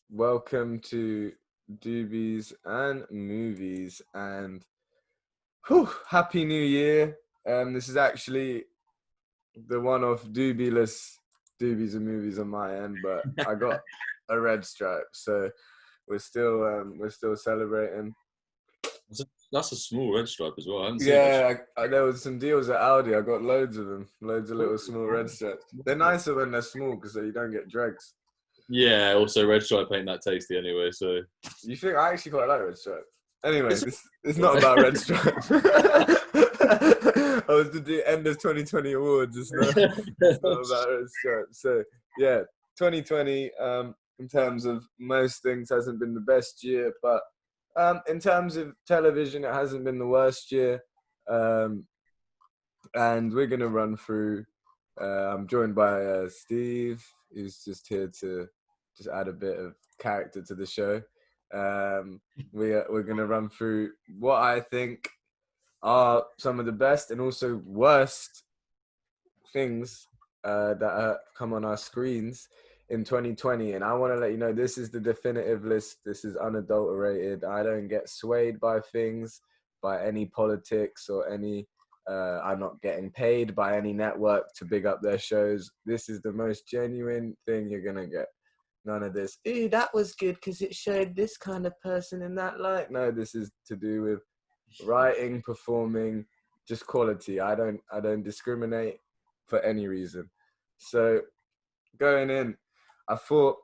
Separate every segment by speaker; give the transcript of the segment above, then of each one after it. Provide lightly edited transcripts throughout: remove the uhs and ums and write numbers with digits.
Speaker 1: Welcome to Doobies and Movies, and Happy New Year. This is actually the one off Doobieless Doobies and Movies on my end, but I got a red stripe, so we're still celebrating.
Speaker 2: That's a small red stripe as well. I haven't seen it.
Speaker 1: Yeah, there was some deals at Aldi. I got loads of them, loads of little small red stripes. They're nicer when they're small because you don't get dregs.
Speaker 2: Yeah, also red stripe ain't that tasty anyway, so.
Speaker 1: You think I actually quite like red stripe? Anyway,
Speaker 2: It's
Speaker 1: this is not about red stripe. I was to do end of 2020 awards. It's not about red stripe. So yeah, 2020 in terms of most things hasn't been the best year, but in terms of television, it hasn't been the worst year. And we're gonna run through. I'm joined by Steve, who's just here to just add a bit of character to the show. We're gonna run through what I think are some of the best and also worst things that come on our screens in 2020. And I want to let you know this is the definitive list. This is unadulterated. I don't get swayed by things, by any politics or any. I'm not getting paid by any network to big up their shows. This is the most genuine thing you're gonna get. None of this, "Ooh, that was good because it showed this kind of person in that light." No, this is to do with writing, performing, just quality. I don't discriminate for any reason. So going in, I thought,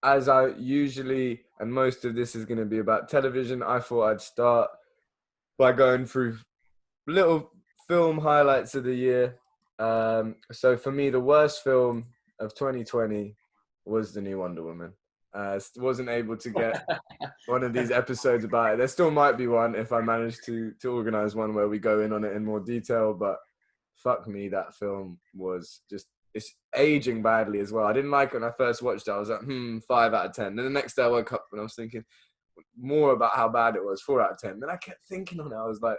Speaker 1: as I usually, and most of this is going to be about television, I thought I'd start by going through little film highlights of the year. So for me, the worst film of 2020 was the new Wonder Woman. Wasn't able to get one of these episodes about it. There still might be one if I manage to organize one where we go in on it in more detail, but fuck me, that film was just, it's aging badly as well. I didn't like it when I first watched it. I was like, 5 out of 10. Then the next day I woke up and I was thinking more about how bad it was, 4 out of 10. Then I kept thinking on it. I was like,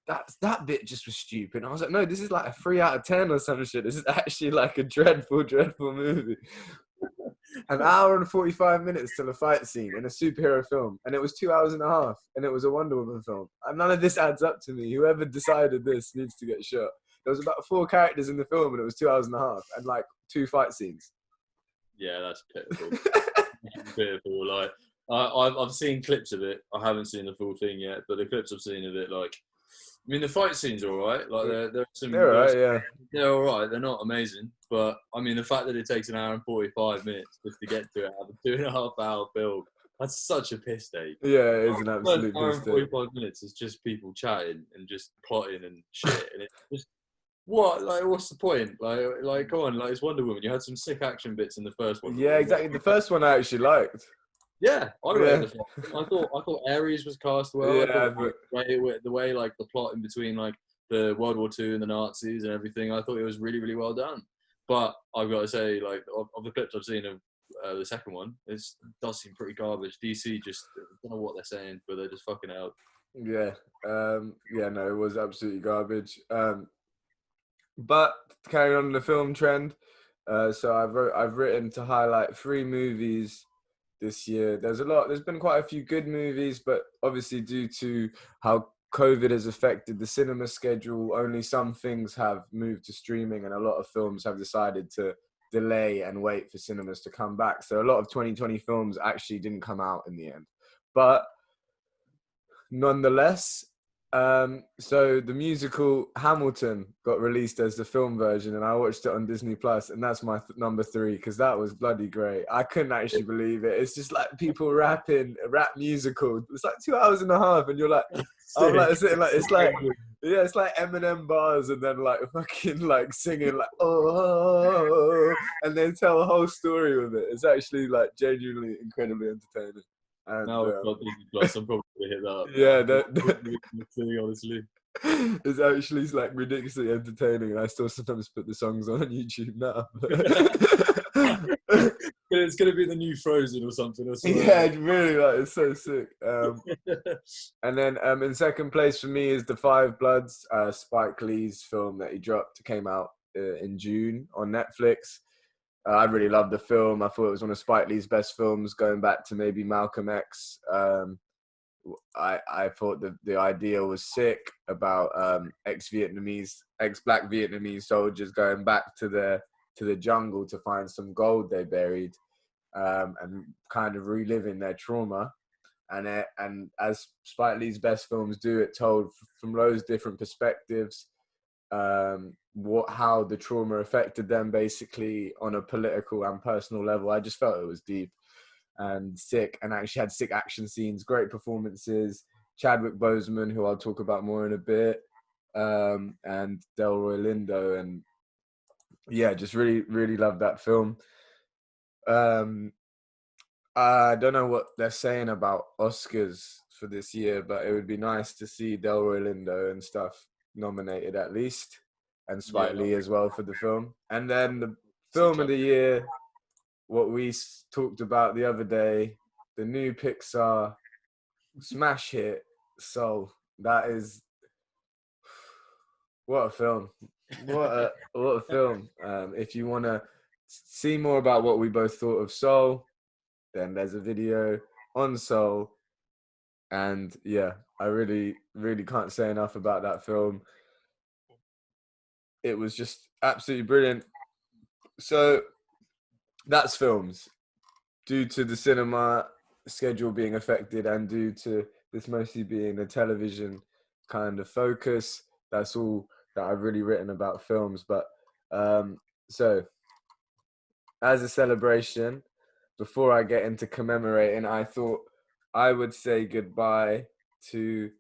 Speaker 1: that bit just was stupid. And I was like, no, this is like a 3 out of 10 or some shit. This is actually like a dreadful, dreadful movie. An hour and 45 minutes till a fight scene in a superhero film, and it was 2 hours and a half, and it was a Wonder Woman film. And none of this adds up to me. Whoever decided this needs to get shot. There was about 4 characters in the film, and it was 2 hours and a half, and like 2 fight scenes.
Speaker 2: Yeah, that's pitiful. Pitiful. Like, I've seen clips of it. I haven't seen the full thing yet, but the clips I've seen of it, like, I mean, the fight scenes are alright. Like,
Speaker 1: They're alright, yeah.
Speaker 2: They're alright. They're not amazing, but I mean, the fact that it takes an hour and 45 minutes just to get to it out of a 2.5-hour film, that's such a piss take.
Speaker 1: Yeah, it is an absolute
Speaker 2: hour
Speaker 1: piss
Speaker 2: and
Speaker 1: take.
Speaker 2: 45 minutes is just people chatting and just plotting and shit, and it's just what? Like, what's the point? Like, come on, like, it's Wonder Woman. You had some sick action bits in the first one.
Speaker 1: Yeah, exactly. The first one I actually liked.
Speaker 2: Yeah, I rated the first one. I thought Ares was cast well.
Speaker 1: Yeah,
Speaker 2: the way like the plot in between like the World War II and the Nazis and everything, I thought it was really, really well done. But I've got to say, like, of the clips I've seen of the second one, it does seem pretty garbage. DC just, I don't know what they're saying, but they're just fucking out.
Speaker 1: Yeah, no, it was absolutely garbage. But carrying on the film trend, so I've written to highlight 3 movies this year. There's been quite a few good movies, but obviously due to how COVID has affected the cinema schedule, only some things have moved to streaming, and a lot of films have decided to delay and wait for cinemas to come back. So a lot of 2020 films actually didn't come out in the end. But nonetheless, so the musical Hamilton got released as the film version, and I watched it on Disney Plus, and that's my number 3 because that was bloody great. I couldn't actually believe it. It's just like people rapping, a rap musical. It's like 2 hours and a half, and you're like, I'm like sitting like it's like Eminem bars, and then like fucking like singing like oh, and then tell a whole story with it. It's actually like genuinely incredibly entertaining. And,
Speaker 2: now I've got Disney Plus, I'm probably gonna hit that up.
Speaker 1: Yeah,
Speaker 2: honestly.
Speaker 1: It's actually like ridiculously entertaining, and I still sometimes put the songs on YouTube now.
Speaker 2: It's gonna be the new Frozen or something.
Speaker 1: Yeah, it's really like it's so sick. And then in second place for me is The Five Bloods, Spike Lee's film that he dropped. Came out in June on Netflix. I really loved the film. I thought it was one of Spike Lee's best films, going back to maybe Malcolm X. I thought that the idea was sick about ex-Black Vietnamese soldiers going back to the jungle to find some gold they buried, and kind of reliving their trauma. And as Spike Lee's best films do, it told from those different perspectives, how the trauma affected them, basically on a political and personal level. I just felt it was deep and sick, and actually had sick action scenes, great performances. Chadwick Boseman, who I'll talk about more in a bit, and Delroy Lindo, and yeah, just really, really loved that film. I don't know what they're saying about Oscars for this year, but it would be nice to see Delroy Lindo and stuff nominated at least, and Spike Lee as well for the film. And then the film of the year, what we talked about the other day, the new Pixar smash hit, Soul. That is, what a film. What a film. If you want to see more about what we both thought of Soul, then there's a video on Soul. And yeah, I really, really can't say enough about that film. It was just absolutely brilliant. So that's films. Due to the cinema schedule being affected, and due to this mostly being a television kind of focus, that's all that I've really written about films. But so as a celebration, before I get into commemorating, I thought I would say goodbye to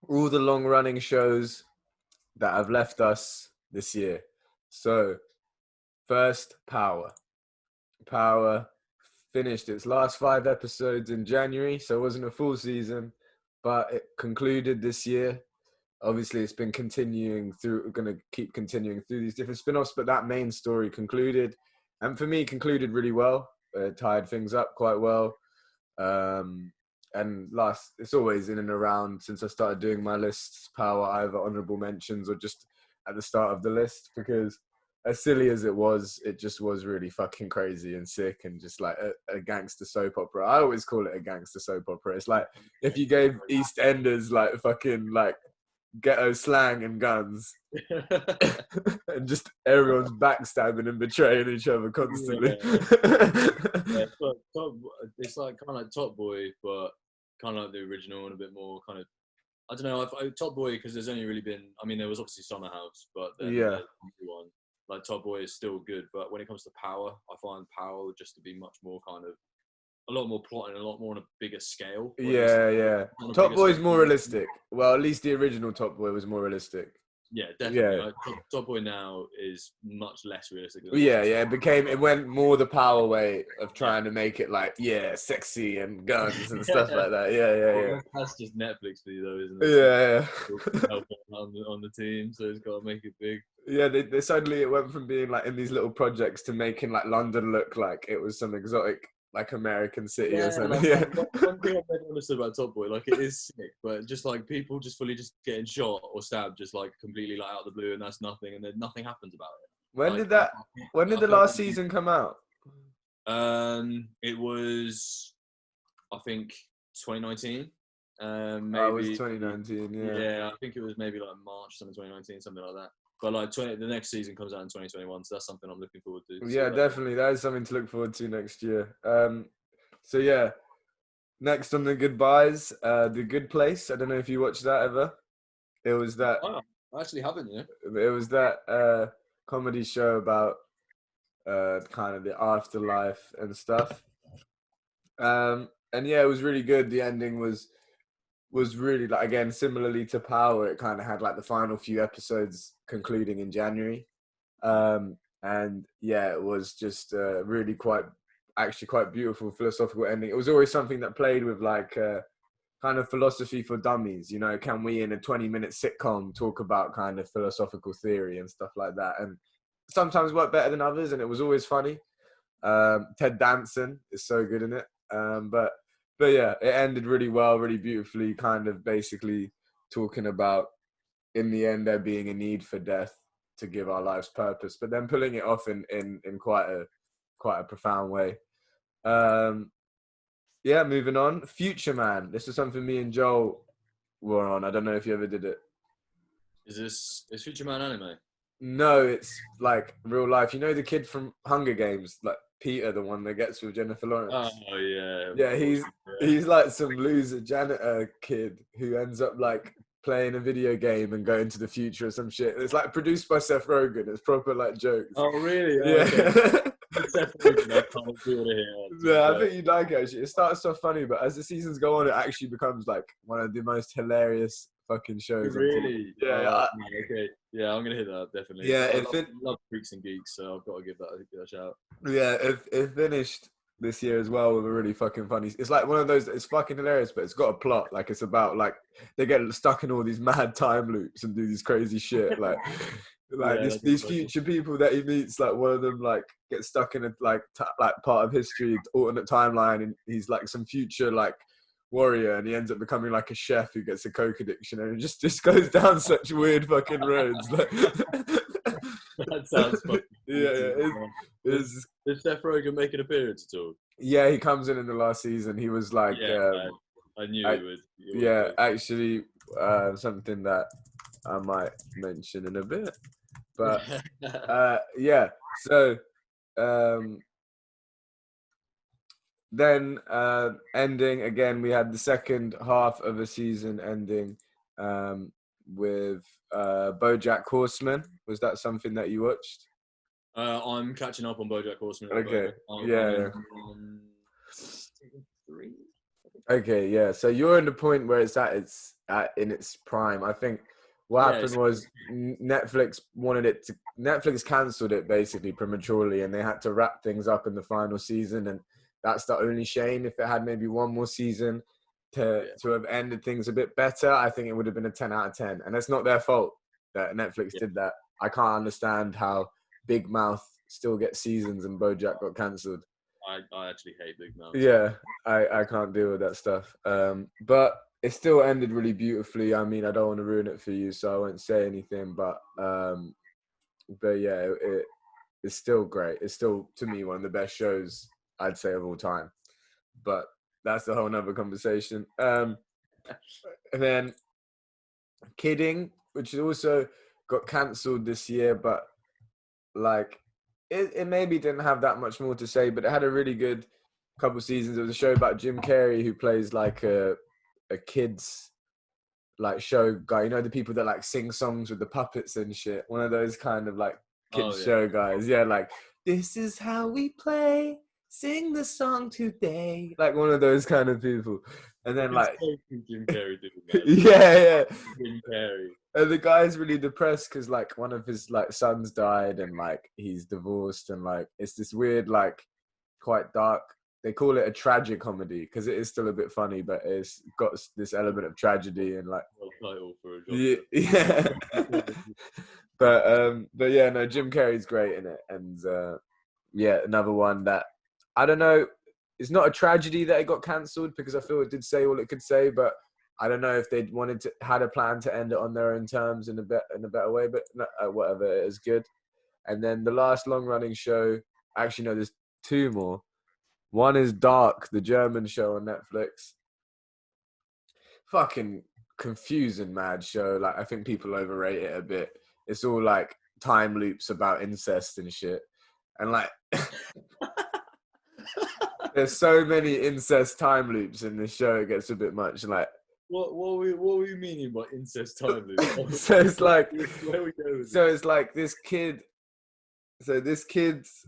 Speaker 1: all the long running shows that have left us this year. So first, Power. Power finished its last 5 episodes in January, so it wasn't a full season, but it concluded this year. Obviously, it's been continuing through, going to keep continuing through these different spin-offs, but that main story concluded, and for me, concluded really well. It tied things up quite well. And it's always in and around, since I started doing my lists, Power either honorable mentions or just at the start of the list, because as silly as it just was really fucking crazy and sick, and just like a gangster soap opera. I always call it a gangster soap opera. It's like if you gave EastEnders like fucking like ghetto slang and guns, and just everyone's backstabbing and betraying each other constantly.
Speaker 2: Yeah, it's like kind of like Top Boy, but kind of like the original and a bit more kind of. I don't know. Top Boy, because there's only really been. I mean, there was obviously Summer House, but then
Speaker 1: Yeah.
Speaker 2: there's one. Like Top Boy is still good, but when it comes to Power, I find Power just to be much more kind of a lot more plotting, a lot more on a bigger scale.
Speaker 1: Yeah. Top Boy's more realistic. Well, at least the original Top Boy was more realistic.
Speaker 2: Yeah, definitely.
Speaker 1: Yeah.
Speaker 2: Like, Top Boy now is much less realistic.
Speaker 1: It went more the Power way of trying to make it like, sexy and guns and stuff like that. Yeah.
Speaker 2: That's just Netflix for you, though, isn't it?
Speaker 1: Yeah.
Speaker 2: Help on the team, so it's got to make it big.
Speaker 1: Yeah, they suddenly it went from being like in these little projects to making like London look like it was some exotic like American city or something.
Speaker 2: One thing I've never understood about Top Boy, like it is sick, but just like people just fully just getting shot or stabbed just like completely like out of the blue, and that's nothing, and then nothing happens about it.
Speaker 1: When did the last season come out?
Speaker 2: It was, I think, 2019. Maybe
Speaker 1: it was 2019.
Speaker 2: Yeah, I think it was maybe like March, 2019, something like that. But like the next season comes out in 2021, so that's something I'm looking forward to.
Speaker 1: Yeah, definitely. That is something to look forward to next year. So yeah, next on the goodbyes, The Good Place. I don't know if you watched that ever. It was that.
Speaker 2: Oh, I actually haven't. Yeah.
Speaker 1: It was that comedy show about kind of the afterlife and stuff. And yeah, it was really good. The ending was really, like, again, similarly to Power, it kind of had like the final few episodes concluding in January. And yeah, it was just really quite beautiful philosophical ending. It was always something that played with like kind of philosophy for dummies. You know, can we in a 20-minute sitcom talk about kind of philosophical theory and stuff like that? And sometimes work better than others, and it was always funny. Ted Danson is so good in it. But yeah, it ended really well, really beautifully, kind of basically talking about, in the end, there being a need for death. to give our lives purpose, but then pulling it off in quite a profound way. Yeah, moving on. Future Man. This is something me and Joel were on. I don't know if you ever did it.
Speaker 2: Is Future Man anime?
Speaker 1: No, it's like real life. You know the kid from Hunger Games, like Peter, the one that gets with Jennifer Lawrence.
Speaker 2: Oh yeah.
Speaker 1: Yeah, he's like some loser janitor kid who ends up like playing a video game and going to the future or some shit. It's like produced by Seth Rogen. It's proper like jokes.
Speaker 2: Oh really? Oh,
Speaker 1: Yeah.
Speaker 2: okay. Seth Rogen, I can't do it here.
Speaker 1: Yeah, I think you'd like it actually. It starts off funny, but as the seasons go on, it actually becomes like one of the most hilarious fucking shows.
Speaker 2: Really?
Speaker 1: Yeah,
Speaker 2: Oh, okay. Yeah, I'm gonna hit that up, definitely.
Speaker 1: Yeah,
Speaker 2: I love Freaks and Geeks, so I've got to give that a shout.
Speaker 1: yeah, it finished this year as well with a really fucking funny. It's like one of those. It's fucking hilarious, but it's got a plot. Like it's about like they get stuck in all these mad time loops and do this crazy shit. Like
Speaker 2: Yeah,
Speaker 1: these future people that he meets. Like one of them like gets stuck in a like part of history, alternate timeline, and he's like some future like warrior, and he ends up becoming like a chef who gets a coke addiction, and it just goes down such weird fucking roads.
Speaker 2: That sounds fucking
Speaker 1: Did
Speaker 2: Seth Rogen make an appearance at all?
Speaker 1: Yeah, he comes in the last season. He was like,
Speaker 2: I knew he would.
Speaker 1: Yeah, actually, something that I might mention in a bit. But yeah, so then ending again, we had the second half of a season ending with BoJack Horseman. Was that something that you watched?
Speaker 2: I'm catching up on BoJack Horseman.
Speaker 1: Okay.
Speaker 2: I'm
Speaker 1: on
Speaker 2: season 3.
Speaker 1: Okay, yeah. So you're in the point where it's in its prime. I think what happened was Netflix cancelled it basically prematurely, and they had to wrap things up in the final season, and that's the only shame. If it had maybe one more season to have ended things a bit better, I think it would have been a 10 out of 10. And it's not their fault that Netflix did that. I can't understand how Big Mouth still gets seasons and BoJack got cancelled.
Speaker 2: I actually hate Big Mouth.
Speaker 1: Yeah, I can't deal with that stuff. But it still ended really beautifully. I mean, I don't want to ruin it for you, so I won't say anything. But yeah, it's still great. It's still, to me, one of the best shows I'd say of all time. But that's a whole nother conversation. And then Kidding, which also got cancelled this year, but like it maybe didn't have that much more to say, but it had a really good couple seasons. It was a show about Jim Carrey, who plays like a kids like show guy. You know, the people that like sing songs with the puppets and shit. One of those kind of like kids show guys. Yeah, like this is how we play. Sing the song today. Like one of those kind of people. And then like
Speaker 2: Jim Carrey doing that.
Speaker 1: yeah.
Speaker 2: Jim Carrey.
Speaker 1: And the guy's really depressed because like one of his like sons died and like he's divorced, and like it's this weird like quite dark. They call it a tragic comedy because it is still a bit funny, but it's got this element of tragedy and like
Speaker 2: title for a
Speaker 1: job. Yeah. But yeah, no, Jim Carrey's great in it, and yeah, another one that I don't know. It's not a tragedy that it got cancelled because I feel it did say all it could say, but I don't know if they had a plan to end it on their own terms in a better way, but whatever, it is good. And then the last long-running show, actually no, there's two more. One is Dark, the German show on Netflix. Fucking confusing, mad show. Like I think people overrate it a bit. It's all like time loops about incest and shit, and like there's so many incest time loops in this show. It gets a bit much. Like.
Speaker 2: What were you meaning by incest time loop?
Speaker 1: So it's like,
Speaker 2: where we go with
Speaker 1: so it's like this kid. So this kid's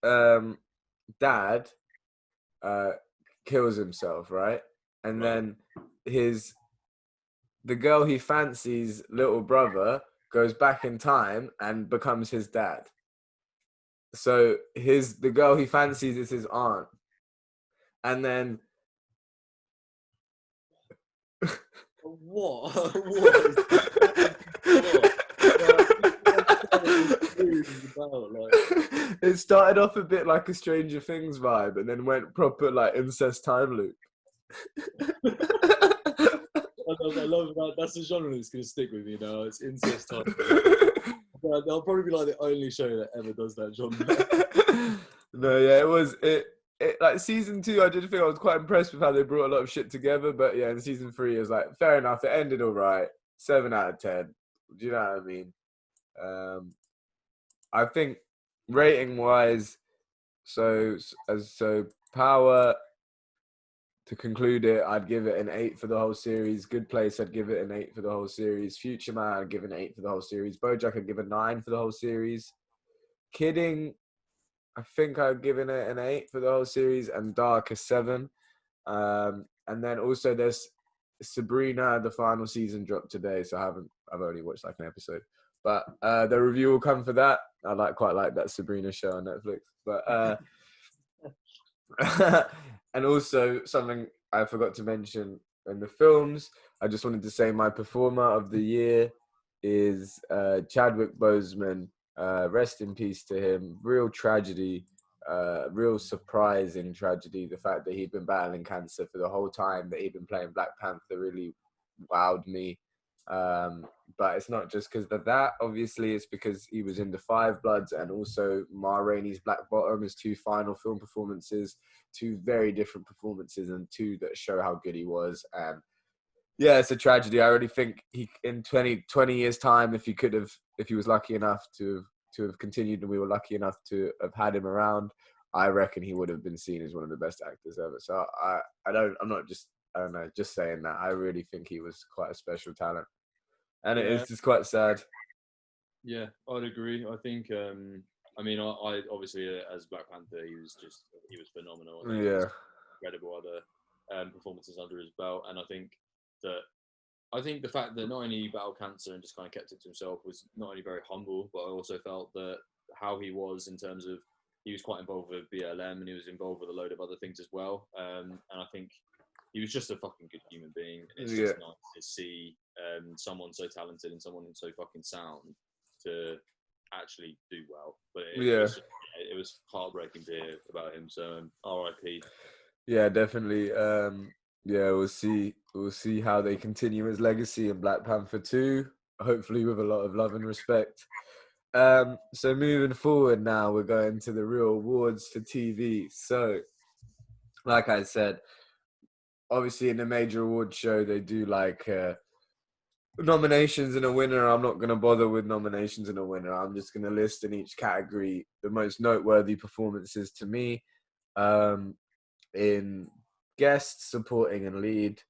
Speaker 1: dad kills himself, right? And then the girl he fancies little brother goes back in time and becomes his dad. So the girl he fancies is his aunt, and then.
Speaker 2: What?
Speaker 1: It started off a bit like a Stranger Things vibe, and then went proper like incest time loop.
Speaker 2: I love that. That's the genre that's gonna stick with me now. It's incest time loop. They'll probably be like the only show that ever does that genre.
Speaker 1: No, yeah, it was like season 2. I did think I was quite impressed with how they brought a lot of shit together. But yeah, in season 3, it was like fair enough. It ended all right. 7 out of 10. Do you know what I mean? I think rating wise, so Power. To conclude it, I'd give it an 8 for the whole series. Good Place, I'd give it an 8 for the whole series. Future Man, I'd give it an 8 for the whole series. BoJack, I'd give a 9 for the whole series. Kidding, I think I've given it an 8 for the whole series, and Dark a 7. And then also there's Sabrina. The final season dropped today, so I've only watched like an episode. But the review will come for that. I quite like that Sabrina show on Netflix. But and also something I forgot to mention in the films, I just wanted to say my performer of the year is Chadwick Boseman. Rest in peace to him. Real tragedy, real surprising tragedy. The fact that he'd been battling cancer for the whole time that he'd been playing Black Panther really wowed me. But it's not just because of that. Obviously, it's because he was in The Five Bloods, and also Ma Rainey's Black Bottom, his 2 final film performances, 2 very different performances, and 2 that show how good he was. And yeah, it's a tragedy. I already think he, in 20 years' time, if he was lucky enough to have continued, and we were lucky enough to have had him around, I reckon he would have been seen as one of the best actors ever. So I don't know, just saying that. I really think he was quite a special talent. And
Speaker 2: Yeah.
Speaker 1: it is just quite sad.
Speaker 2: Yeah, I'd agree. I think, I mean, I obviously as Black Panther, he was phenomenal. And
Speaker 1: Yeah.
Speaker 2: incredible other performances under his belt, and I think the fact that not only he battled cancer and just kind of kept it to himself was not only very humble, but I also felt that how he was in terms of he was quite involved with BLM, and he was involved with a load of other things as well. And I think he was just a fucking good human being. And it's just nice to see someone so talented and someone so fucking sound to actually do well. But it was heartbreaking to hear about him. So R.I.P.
Speaker 1: Yeah, definitely. Yeah, we'll see how they continue his legacy in Black Panther 2. Hopefully with a lot of love and respect. So moving forward now, we're going to the real awards for TV. So, like I said, obviously in the major award show, they do like nominations and a winner. I'm not going to bother with nominations and a winner. I'm just going to list in each category the most noteworthy performances to me. In guest, supporting, and lead.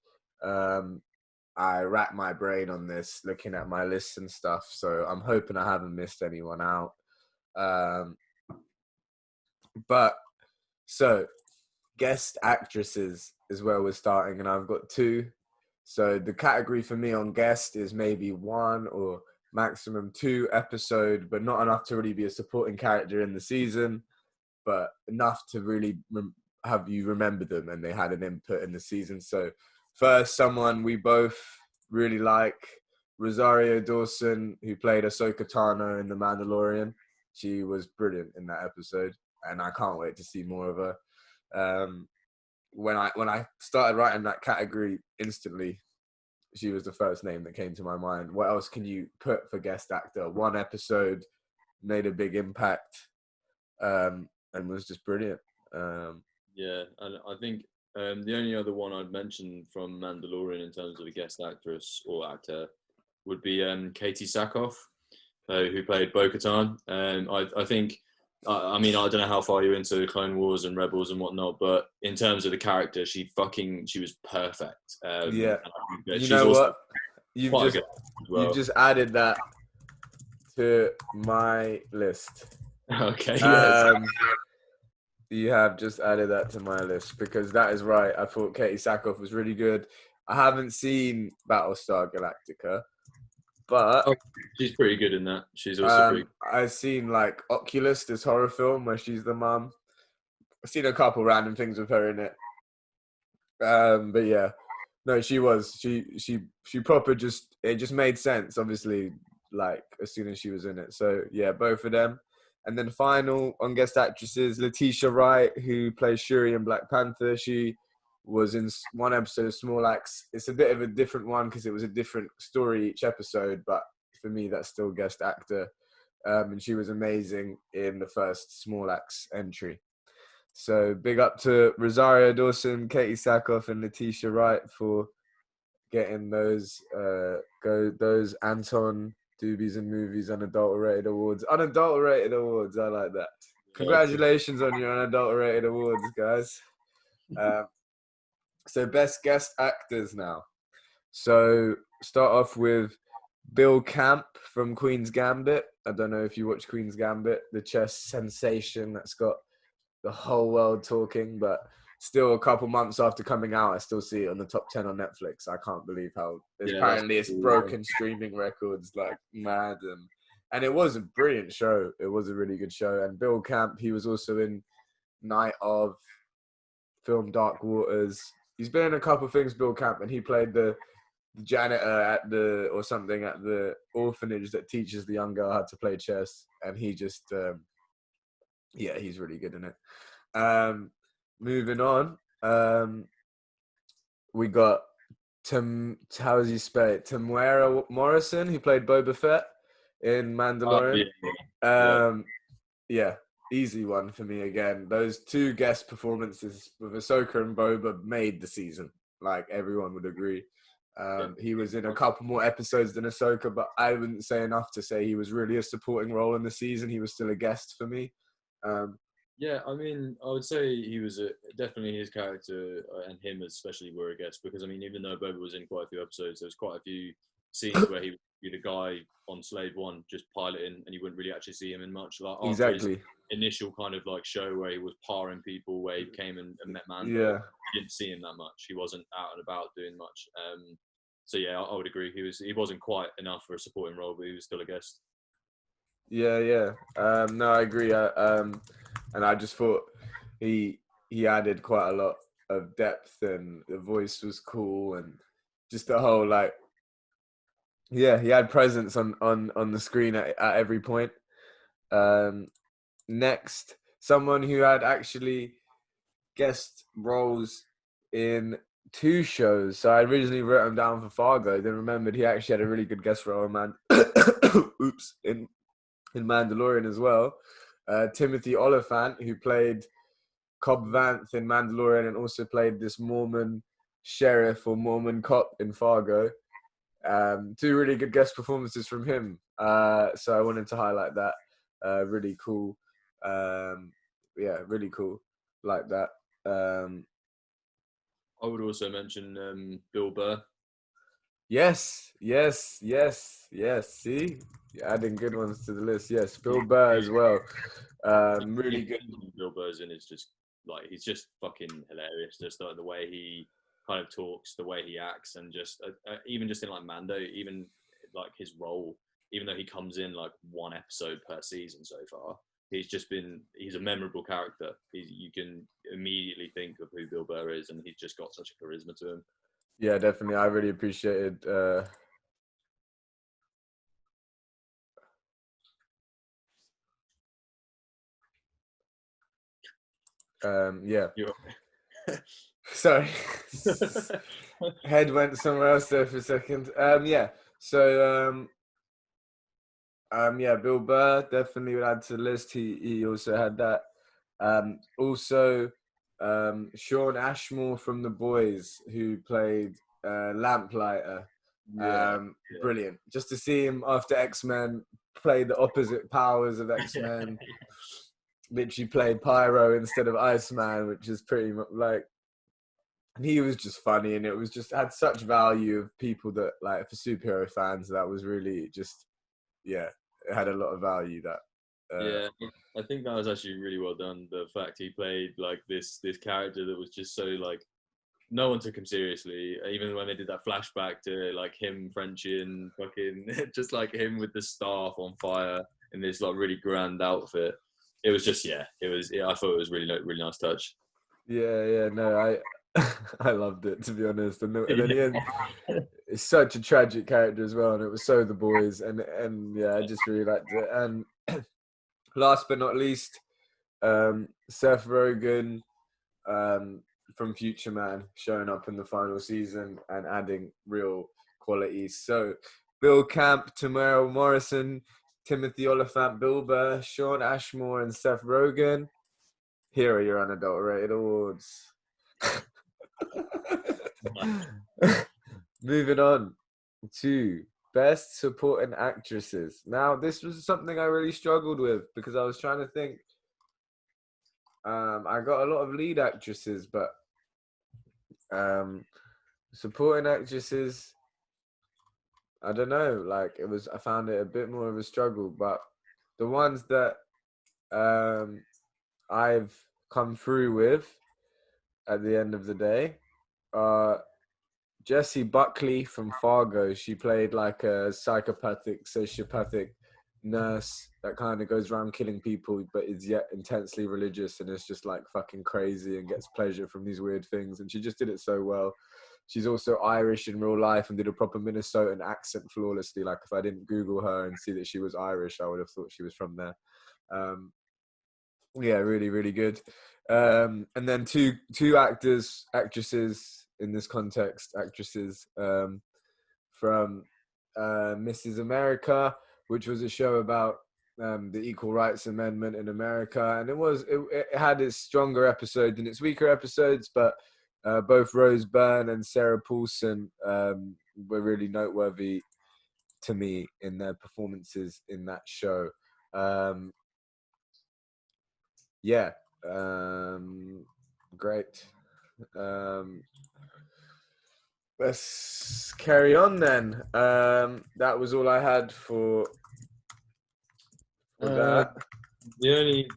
Speaker 1: I racked my brain on this, looking at my lists and stuff. So I'm hoping I haven't missed anyone out. But so guest actresses is where we're starting, and I've got 2. So the category for me on guest is maybe 1 or maximum 2 episode, but not enough to really be a supporting character in the season, but enough to really have you remember them and they had an input in the season. So first, someone we both really like, Rosario Dawson, who played Ahsoka Tano in The Mandalorian. She was brilliant in that episode, and I can't wait to see more of her. When I started writing that category, instantly, she was the first name that came to my mind. What else can you put for guest actor? 1 episode, made a big impact, and was just brilliant.
Speaker 2: Yeah, and I think the only other one I'd mention from Mandalorian in terms of a guest actress or actor would be Katie Sackhoff, who played Bo-Katan. I think, I mean, I don't know how far you're into Clone Wars and Rebels and whatnot, but in terms of the character, she was perfect.
Speaker 1: Yeah.
Speaker 2: You know what?
Speaker 1: You've just added that to my list.
Speaker 2: Okay, yes.
Speaker 1: You have just added that to my list, because that is right. I thought Katie Sackhoff was really good. I haven't seen Battlestar Galactica, but
Speaker 2: she's pretty good in that. She's also pretty good.
Speaker 1: I've seen like Oculus, this horror film where she's the mum. I've seen a couple random things with her in it. But yeah, no, she proper it just made sense, obviously, like as soon as she was in it. So yeah, both of them. And then final on guest actresses, Letitia Wright, who plays Shuri in Black Panther. She was in 1 episode of Small Axe. It's a bit of a different one because it was a different story each episode, but for me, that's still guest actor. and she was amazing in the first Small Axe entry. So big up to Rosario Dawson, Katie Sackhoff, and Letitia Wright for getting those Anton Doobies and Movies Unadulterated awards. Unadulterated awards, I like that. Congratulations on your Unadulterated awards, guys. So best guest actors now. So start off with Bill Camp from Queen's Gambit. I don't know if you watch Queen's Gambit, the chess sensation that's got the whole world talking, but still a couple months after coming out, I still see it on the top 10 on Netflix. I can't believe how apparently it's broken streaming records like mad. And it was a brilliant show. It was a really good show. And Bill Camp, he was also in Night of, film Dark Waters. He's been in a couple of things, Bill Camp, and he played the janitor at the orphanage that teaches the young girl how to play chess. And he just, he's really good in it. Moving on, we got how does he spell it? Temuera Morrison, who played Boba Fett in Mandalorian. Easy one for me again. Those two guest performances with Ahsoka and Boba made the season. Like everyone would agree. He was in a couple more episodes than Ahsoka, but I wouldn't say enough to say he was really a supporting role in the season. He was still a guest for me.
Speaker 2: Yeah, I mean, I would say he was definitely his character and him especially were a guest because, I mean, even though Boba was in quite a few episodes, there was quite a few scenes where he would be the guy on Slave One just piloting and you wouldn't really actually see him in much. Like after his initial kind of like show where he was parring people, where he came and met Mando, you didn't see him that much. He wasn't out and about doing much. So yeah, I would agree. He wasn't quite enough for a supporting role, but he was still a guest.
Speaker 1: Yeah. No, I agree. And I just thought he added quite a lot of depth, and the voice was cool, and just the whole he had presence on the screen at every point. Next, someone who had actually guest roles in 2 shows. So I originally wrote him down for Fargo, then remembered he actually had a really good guest role in Mandalorian as well. Timothy Oliphant, who played Cobb Vanth in Mandalorian and also played this Mormon sheriff or Mormon cop in Fargo. 2 really good guest performances from him. So I wanted to highlight that. Really cool. Really cool. Like that.
Speaker 2: I would also mention Bill Burr.
Speaker 1: Yes. See? You're adding good ones to the list. Yes, Bill Burr as well. Really good.
Speaker 2: Bill Burr's in is just like he's just fucking hilarious. Just like the way he kind of talks, the way he acts, and just even just in like Mando, even like his role, even though he comes in like 1 episode per season so far, he's a memorable character. You can immediately think of who Bill Burr is, and he's just got such a charisma to him.
Speaker 1: Yeah, definitely. I really appreciated sorry. Head went somewhere else there for a second. Bill Burr definitely would add to the list. He also had that. Sean Ashmore from The Boys, who played Lamplighter. Brilliant. Just to see him after X-Men play the opposite powers of X-Men. Literally played Pyro instead of Iceman, which is pretty much like, and he was just funny, and it was just had such value of people that like for superhero fans, that was really just it had a lot of value. That
Speaker 2: I think that was actually really well done. The fact he played like this character that was just so like no one took him seriously, even when they did that flashback to like him Frenchie and fucking just like him with the staff on fire in this like really grand outfit. It was just I thought it was really nice touch.
Speaker 1: No, I loved it, to be honest, and in the end, it's such a tragic character as well, and it was so The Boys, and I just really liked it. And last but not least, Seth Rogen from Future Man showing up in the final season and adding real qualities. So Bill Camp, Temuera Morrison, Timothy Oliphant, Bill Burr, Sean Ashmore, and Seth Rogen. Here are your unadulterated awards. Moving on to Best Supporting Actresses. Now, this was something I really struggled with because I was trying to think. I got a lot of lead actresses, but supporting actresses, I don't know. Like I found it a bit more of a struggle. But the ones that I've come through with at the end of the day are Jessie Buckley from Fargo. She played like a psychopathic, sociopathic nurse that kind of goes around killing people, but is yet intensely religious and is just like fucking crazy and gets pleasure from these weird things. And she just did it so well. She's also Irish in real life and did a proper Minnesotan accent flawlessly. Like if I didn't Google her and see that she was Irish, I would have thought she was from there. Yeah, really, really good. And then two actresses in this context, from Mrs. America, which was a show about the Equal Rights Amendment in America, and it had its stronger episodes than its weaker episodes, but both Rose Byrne and Sarah Paulson were really noteworthy to me in their performances in that show. Yeah, great. Let's carry on then. That was all I had for that.
Speaker 2: The only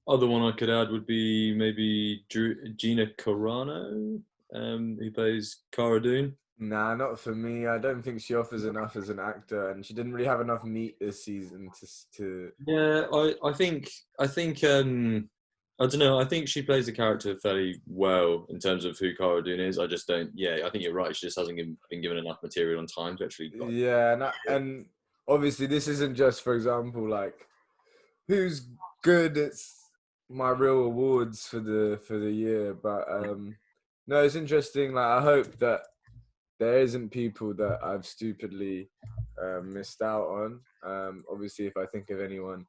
Speaker 2: other one I could add would be maybe Gina Carano, who plays Cara Dune.
Speaker 1: Nah, not for me. I don't think she offers enough as an actor, and she didn't really have enough meat this season to.
Speaker 2: Yeah, I think I don't know. I think she plays the character fairly well in terms of who Cara Dune is. I just don't. Yeah, I think you're right. She just hasn't been given enough material and time to actually.
Speaker 1: Yeah, and obviously this isn't just, for example, like who's good at my real awards for the year, but no, it's interesting. Like I hope that there isn't people that I've stupidly missed out on. Obviously, if I think of anyone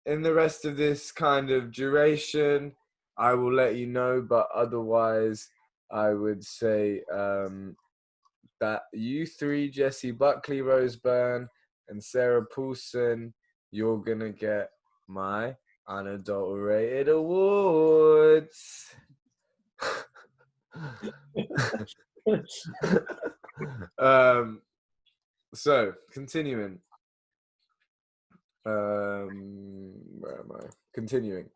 Speaker 1: in the rest of this kind of duration, I will let you know. But otherwise, I would say that you three, Jessie Buckley, Rose Byrne, and Sarah Paulson, you're gonna get my unadulterated awards. So continuing. Where am I? Continuing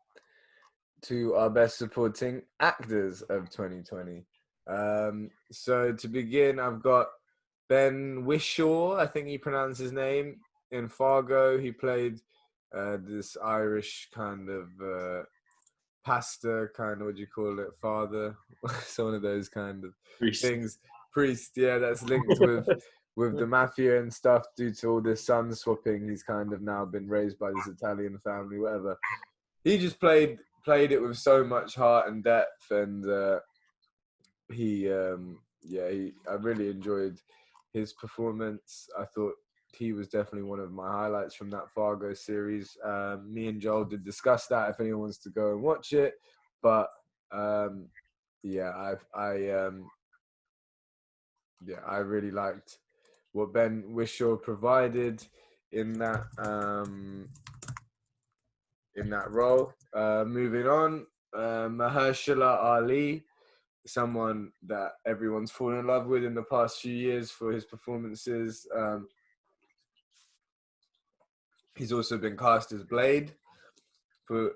Speaker 1: to our best supporting actors of 2020. So to begin, I've got Ben Whishaw, I think he pronounced his name, in Fargo. He played this Irish kind of pastor, kind of, what do you call it, father? It's one of those kind of things. Priest, yeah, that's linked with the mafia and stuff due to all this son swapping. He's kind of now been raised by this Italian family, whatever. He just played it with so much heart and depth, and I really enjoyed his performance. I thought he was definitely one of my highlights from that Fargo series. Me and Joel did discuss that if anyone wants to go and watch it, but I really liked what Ben Whishaw provided in that role. Moving on, Mahershala Ali, someone that everyone's fallen in love with in the past few years for his performances. He's also been cast as Blade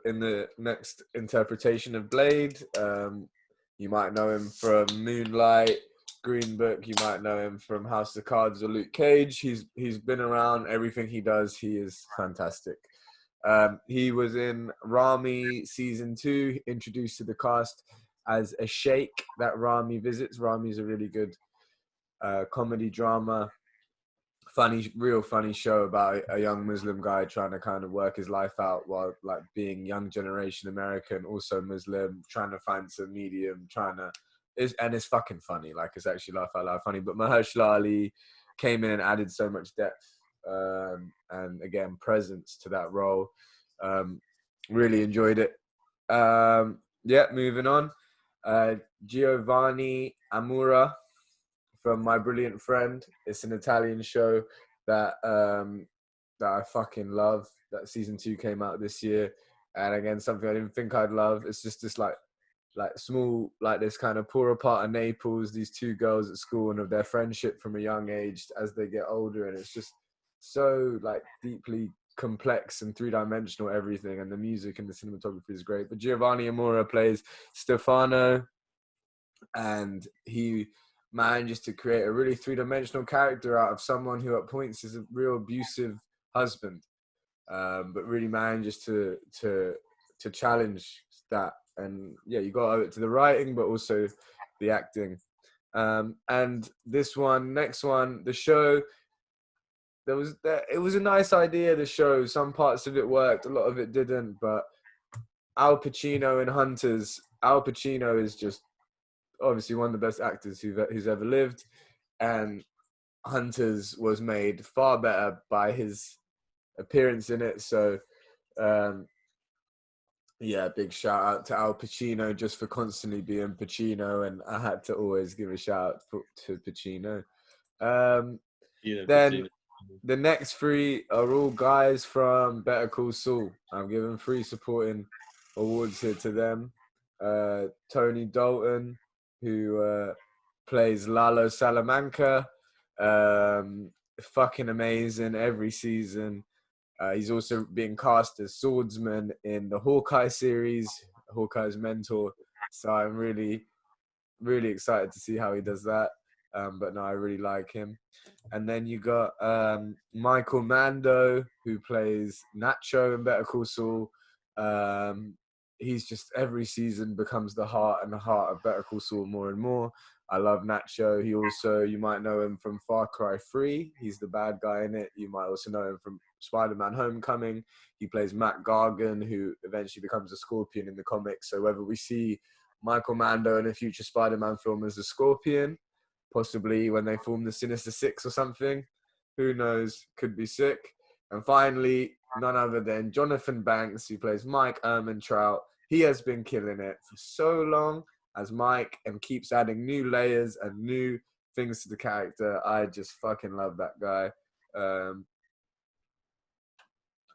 Speaker 1: in the next interpretation of Blade. You might know him from Moonlight, Green Book. You might know him from House of Cards or Luke Cage. He's been around. Everything he does, he is fantastic. He was in Rami season 2, introduced to the cast as a sheikh that Rami visits. Rami's a really good comedy drama, real funny show about a young Muslim guy trying to kind of work his life out while like being young generation American, also Muslim, trying to find some medium, it's fucking funny. Like it's actually laugh out loud funny. But Mahershala Ali came in and added so much depth and again presence to that role. Really enjoyed it. Yeah, moving on. Giovanni Amura from My Brilliant Friend. It's an Italian show that that I fucking love. That season 2 came out this year, and again something I didn't think I'd love. It's just this like small, like this kind of poorer part of Naples. These two girls at school and of their friendship from a young age as they get older, and it's just so like deeply complex and three-dimensional everything, and the music and the cinematography is great. But Giovanni Amora plays Stefano, and he manages to create a really three-dimensional character out of someone who at points is a real abusive husband, but really manages to challenge that. And yeah, you got to owe it to the writing, but also the acting. And next one, the show, it was a nice idea, the show. Some parts of it worked, a lot of it didn't, but Al Pacino in Hunters, Al Pacino is just obviously one of the best actors who's ever lived, and Hunters was made far better by his appearance in it. So yeah, big shout out to Al Pacino just for constantly being Pacino, and I had to always give a shout out to Pacino. Then the next three are all guys from Better Call Saul. I'm giving 3 supporting awards here to them. Tony Dalton, who plays Lalo Salamanca, fucking amazing every season. He's also being cast as Swordsman in the Hawkeye series, Hawkeye's mentor. So I'm really, really excited to see how he does that. But no, I really like him. And then you got Michael Mando, who plays Nacho in Better Call Saul. He's just every season becomes the heart of Better Call Saul more and more. I love Nacho. He also, you might know him from Far Cry 3. He's the bad guy in it. You might also know him from Spider-Man Homecoming. He plays Matt Gargan, who eventually becomes a Scorpion in the comics. So whether we see Michael Mando in a future Spider-Man film as a Scorpion, possibly when they form the Sinister Six or something, who knows, could be sick. And finally, none other than Jonathan Banks, who plays Mike Ehrmantraut. He has been killing it for so long as Mike and keeps adding new layers and new things to the character. I just fucking love that guy.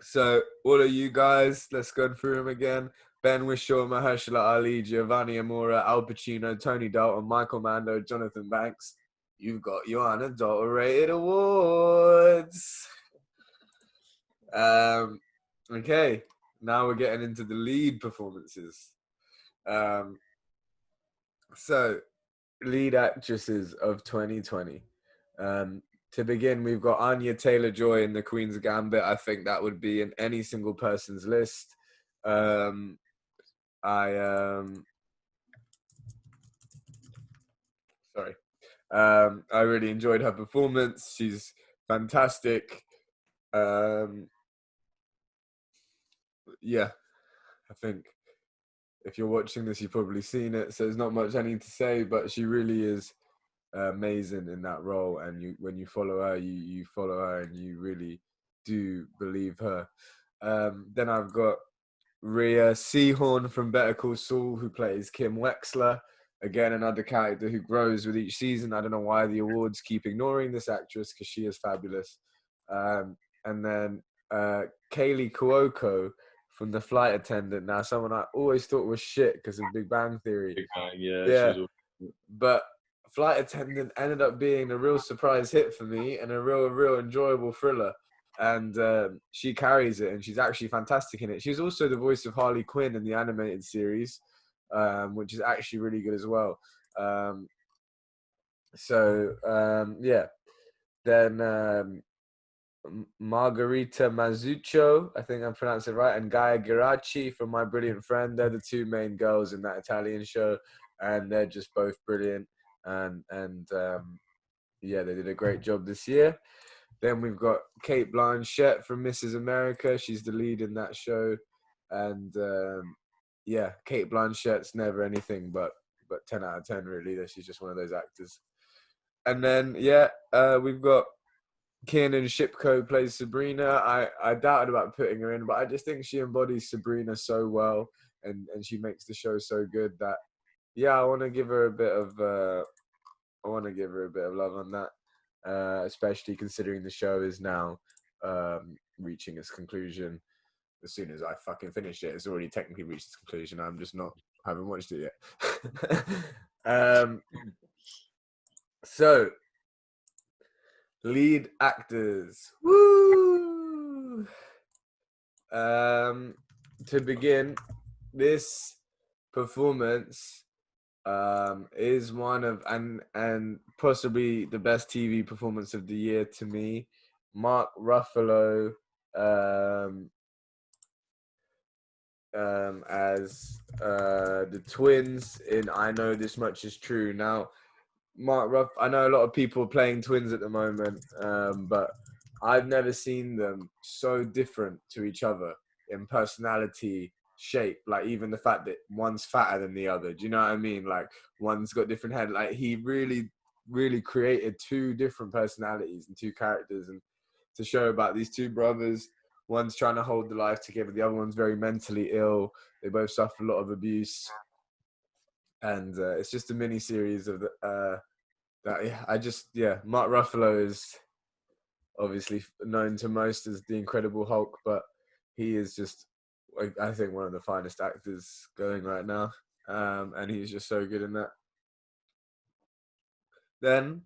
Speaker 1: So all of you guys, let's go through them again. Ben Whishaw, Mahershala Ali, Giovanni Amora, Al Pacino, Tony Dalton, Michael Mando, Jonathan Banks. You've got your Unadulterated awards. Okay, now we're getting into the lead performances. So, lead actresses of 2020. To begin, we've got Anya Taylor-Joy in The Queen's Gambit. I think that would be in any single person's list. I really enjoyed her performance. She's fantastic. Yeah, I think if you're watching this, you've probably seen it. So there's not much I need to say, but she really is amazing in that role. And when you follow her, you follow her, and you really do believe her. Then I've got Rhea Seehorn from Better Call Saul, who plays Kim Wexler. Again, another character who grows with each season. I don't know why the awards keep ignoring this actress, because she is fabulous. And then Kaylee Cuoco from The Flight Attendant. Now, someone I always thought was shit because of Big Bang Theory.
Speaker 2: Big Bang, yeah.
Speaker 1: But Flight Attendant ended up being a real surprise hit for me and a real enjoyable thriller. And she carries it, and she's actually fantastic in it. She's also the voice of Harley Quinn in the animated series, which is actually really good as well. Yeah. Then Margarita Mazzucco, I think I'm pronouncing it right, and Gaia Geraci from My Brilliant Friend. They're the two main girls in that Italian show, and they're just both brilliant. And yeah, they did a great job this year. Then we've got Kate Blanchett from Mrs. America. She's the lead in that show. And yeah, Kate Blanchett's never anything but 10 out of 10, really. She's just one of those actors. And then, yeah, we've got Kiernan Shipko plays Sabrina. I doubted about putting her in, but I just think she embodies Sabrina so well, and she makes the show so good that I want to give her a bit of love on that, especially considering the show is now reaching its conclusion. As soon as I fucking finish it, it's already technically reached its conclusion. I'm just not haven't watched it yet. So lead actors. Woo! To begin, this performance is one of and possibly the best TV performance of the year to me. Mark Ruffalo as the twins in I Know This Much Is True. Now, Mark Ruff, I know a lot of people playing twins at the moment, but I've never seen them so different to each other in personality, shape. Like even the fact that one's fatter than the other. Do you know what I mean? Like one's got different head. Like he really, really created two different personalities and two characters, and to show about these two brothers. One's trying to hold the life together. The other one's very mentally ill. They both suffer a lot of abuse, and it's just a mini series of the. Mark Ruffalo is obviously known to most as the Incredible Hulk, but he is just, I think, one of the finest actors going right now, and he's just so good in that. Then,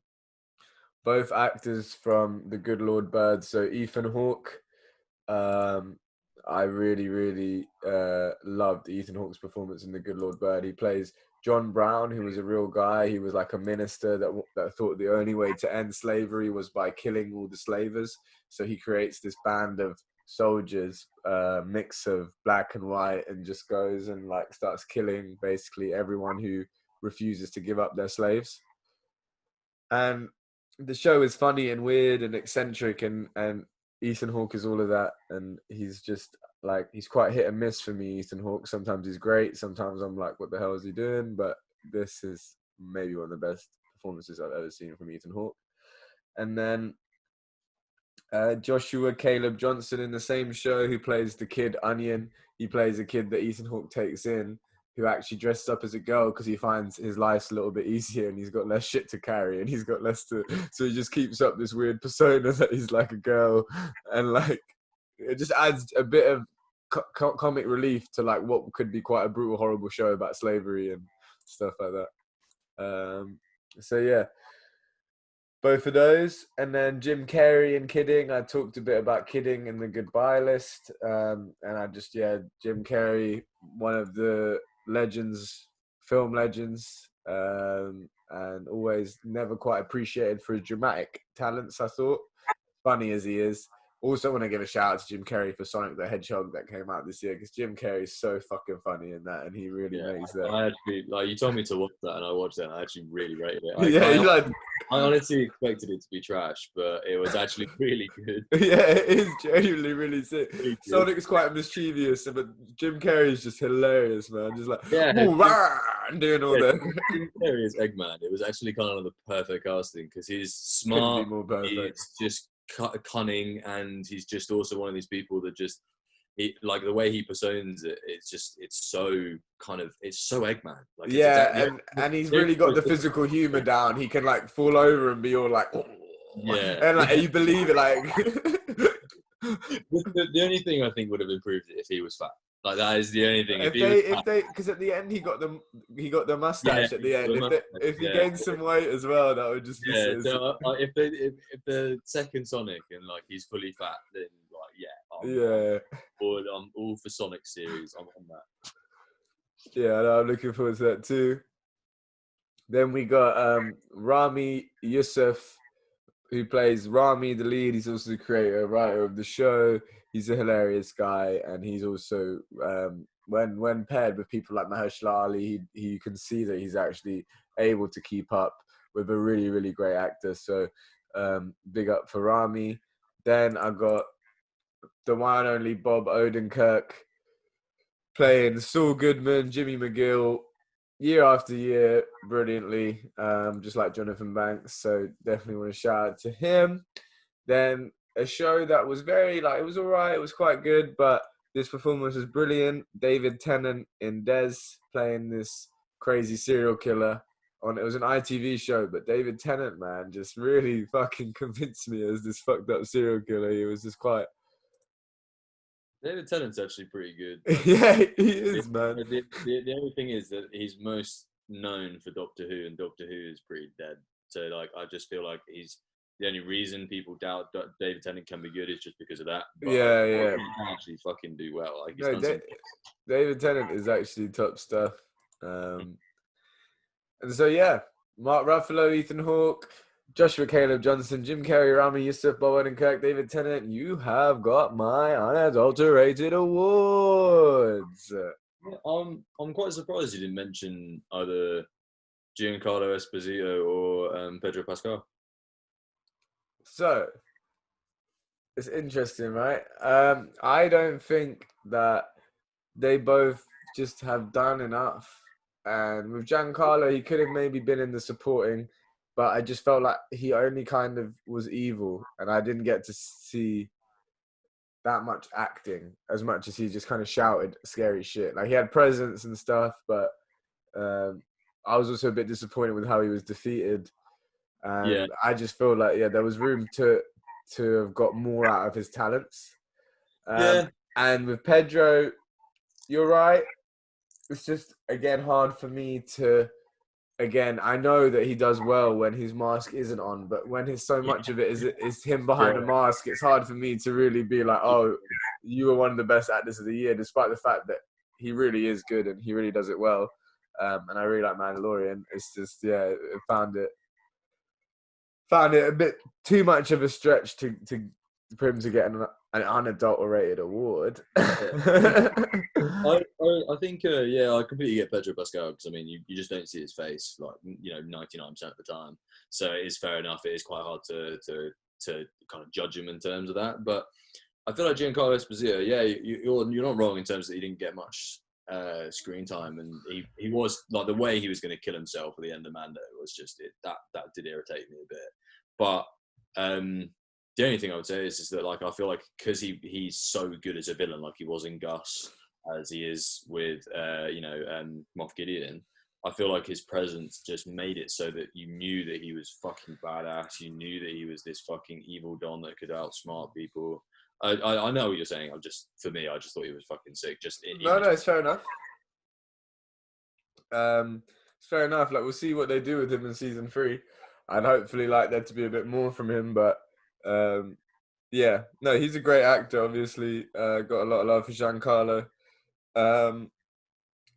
Speaker 1: both actors from The Good Lord Bird, so Ethan Hawke. I really, really loved Ethan Hawke's performance in The Good Lord Bird. He plays John Brown, who was a real guy. He was like a minister that thought the only way to end slavery was by killing all the slavers. So he creates this band of soldiers, mix of black and white, and just goes and like starts killing basically everyone who refuses to give up their slaves. And the show is funny and weird and eccentric, and Ethan Hawke is all of that, and he's just like, he's quite hit and miss for me, Ethan Hawke. Sometimes he's great, sometimes I'm like, what the hell is he doing? But this is maybe one of the best performances I've ever seen from Ethan Hawke. And then Joshua Caleb Johnson in the same show, who plays the kid Onion. He plays a kid that Ethan Hawke takes in, who actually dresses up as a girl because he finds his life's a little bit easier and he's got less shit to carry and he's got less to, so he just keeps up this weird persona that he's like a girl, and like it just adds a bit of comic relief to like what could be quite a brutal, horrible show about slavery and stuff like that. So yeah, both of those. And then Jim Carrey and Kidding. I talked a bit about Kidding in the Goodbye List. And I just, Jim Carrey, one of the legends, film legends, and always never quite appreciated for his dramatic talents, I thought. Funny as he is. Also want to give a shout out to Jim Carrey for Sonic the Hedgehog that came out this year, because Jim Carrey is so fucking funny in that, and he really makes that.
Speaker 2: I actually, like, you told me to watch that and I watched it and I actually really rated it. I honestly expected it to be trash, but it was actually really good.
Speaker 1: Yeah, it is genuinely really sick. Really Sonic's quite mischievous, but Jim Carrey is just hilarious, man. Just like, doing all that.
Speaker 2: Jim Carrey is Eggman. It was actually kind of the perfect casting because he's smart, he's just cunning, and he's just also one of these people that just, like the way he personas it, it's so Eggman. Like,
Speaker 1: and he's really got the physical humor down. He can like fall over and be all like, and like you believe it. Like
Speaker 2: the only thing I think would have improved it if he was fat. Like that is the only thing.
Speaker 1: If they, because at the end he got the mustache at the end. If he gained some weight as well, that would just be
Speaker 2: so if the second Sonic and like he's fully fat, then like I'm all for Sonic series. I'm on that.
Speaker 1: Yeah, I'm looking forward to that too. Then we got Rami Youssef, who plays Rami, the lead. He's also the creator, writer of the show. He's a hilarious guy, and he's also when paired with people like Mahershala Ali, you can see that he's actually able to keep up with a really, really great actor. So big up for Rami. Then I got the one and only Bob Odenkirk playing Saul Goodman, Jimmy McGill, year after year, brilliantly, just like Jonathan Banks. So definitely want to shout out to him. Then a show that was very like it was alright, it was quite good, but this performance was brilliant. David Tennant in Des playing this crazy serial killer on it was an ITV show, but David Tennant, man, just really fucking convinced me as this fucked up serial killer. He was just quite
Speaker 2: David Tennant's actually pretty good.
Speaker 1: yeah, he
Speaker 2: The,
Speaker 1: is, man.
Speaker 2: the only thing is that he's most known for Doctor Who, and Doctor Who is pretty dead. So like, I just feel like he's the only reason people doubt that David Tennant can be good is just because of that. But I
Speaker 1: Yeah,
Speaker 2: think
Speaker 1: yeah.
Speaker 2: he can actually fucking do well. Like he's
Speaker 1: No,
Speaker 2: done some.
Speaker 1: David Tennant is actually top stuff. And so yeah, Mark Ruffalo, Ethan Hawke, Joshua Caleb Johnson, Jim Carrey, Rami Youssef, Bob Odenkirk, David Tennant. You have got my unadulterated awards.
Speaker 2: I'm quite surprised you didn't mention either Giancarlo Esposito or Pedro Pascal.
Speaker 1: So it's interesting, right? I don't think that they both just have done enough. And with Giancarlo, he could have maybe been in the supporting, but I just felt like he only kind of was evil, and I didn't get to see that much acting as much as he just kind of shouted scary shit. Like he had presence and stuff, but I was also a bit disappointed with how he was defeated,
Speaker 2: Yeah,
Speaker 1: and I just feel like there was room to have got more out of his talents.
Speaker 2: yeah,
Speaker 1: And with Pedro, you're right. It's just again hard for me to. Again, I know that he does well when his mask isn't on, but when his so
Speaker 2: yeah,
Speaker 1: much of it is him behind a
Speaker 2: yeah.
Speaker 1: mask, it's hard for me to really be like, oh, you were one of the best actors of the year, despite the fact that he really is good and he really does it well. And I really like Mandalorian. It's just found it a bit too much of a stretch for him to get an unadulterated award.
Speaker 2: I think yeah, I completely get Pedro Pascal because I mean you just don't see his face like 99% of the time, so it is fair enough. It is quite hard to kind of judge him in terms of that, but I feel like Giancarlo Esposito, yeah, you're not wrong in terms that he didn't get much screen time, and he was like the way he was going to kill himself at the end of Mando was just that did irritate me a bit, but the only thing I would say is that like I feel like because he's so good as a villain, like he was in Gus, as he is with Moff Gideon. I feel like his presence just made it so that you knew that he was fucking badass. You knew that he was this fucking evil don that could outsmart people. I know what you're saying. For me, I just thought he was fucking sick. Just
Speaker 1: No, it's fair enough. It's fair enough. Like we'll see what they do with him in season 3. I'd hopefully like there to be a bit more from him, but yeah, no, he's a great actor. Obviously, got a lot of love for Giancarlo.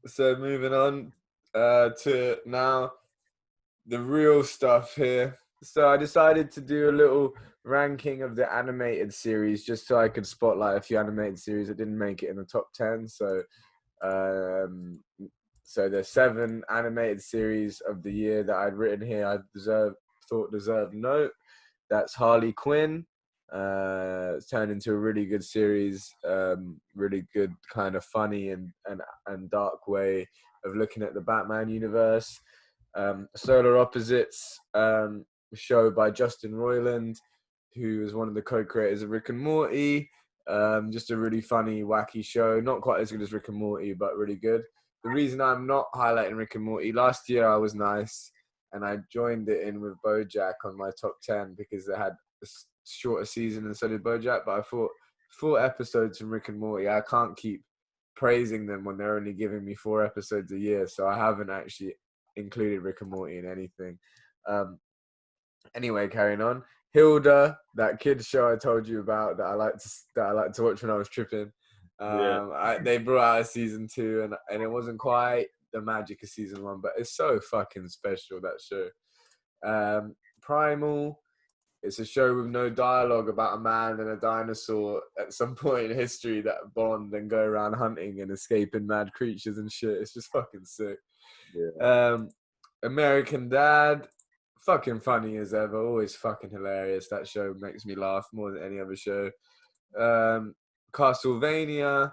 Speaker 1: So moving on to now the real stuff here. So I decided to do a little ranking of the animated series just so I could spotlight a few animated series that didn't make it in the top 10. So there's 7 animated series of the year that I'd written here I thought deserved note. That's Harley Quinn. It's turned into a really good series, really good kind of funny and dark way of looking at the Batman universe. Solar Opposites, show by Justin Roiland, who is one of the co-creators of Rick and Morty. Just a really funny, wacky show. Not quite as good as Rick and Morty, but really good. The reason I'm not highlighting Rick and Morty, last year I was nice, and I joined it in with BoJack on my top 10 because they had a shorter season and so did BoJack. But I thought 4 episodes from Rick and Morty, I can't keep praising them when they're only giving me 4 episodes a year. So I haven't actually included Rick and Morty in anything. Anyway, carrying on. Hilda, that kids show I told you about that I like to watch when I was tripping.
Speaker 2: yeah.
Speaker 1: They brought out a season 2, and it wasn't quite the magic of season 1, but it's so fucking special, that show. Primal, it's a show with no dialogue about a man and a dinosaur at some point in history that bond and go around hunting and escaping mad creatures and shit. It's just fucking sick.
Speaker 2: Yeah.
Speaker 1: American Dad, fucking funny as ever, always fucking hilarious. That show makes me laugh more than any other show. Castlevania,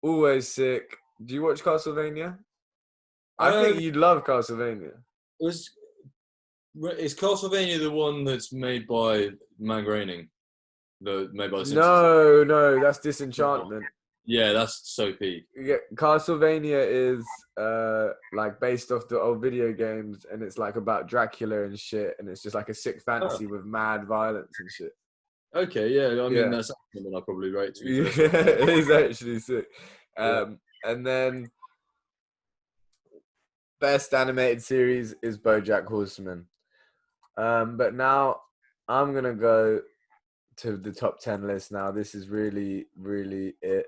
Speaker 1: always sick. Do you watch Castlevania? I think you'd love Castlevania.
Speaker 2: Was Is Castlevania the one that's made by Man Groening? Made by the Simpsons?
Speaker 1: No, that's Disenchantment.
Speaker 2: Yeah, that's so peak.
Speaker 1: Yeah, Castlevania is like based off the old video games, and it's like about Dracula and shit, and it's just like a sick
Speaker 2: Oh,
Speaker 1: fantasy with mad violence and shit.
Speaker 2: okay, yeah. I mean,
Speaker 1: Yeah,
Speaker 2: that's something I'll probably rate, to be
Speaker 1: yeah,
Speaker 2: fair. So,
Speaker 1: it is actually sick.
Speaker 2: yeah.
Speaker 1: And then best animated series is BoJack Horseman. But now I'm gonna go to the top 10 list. Now this is really, really it.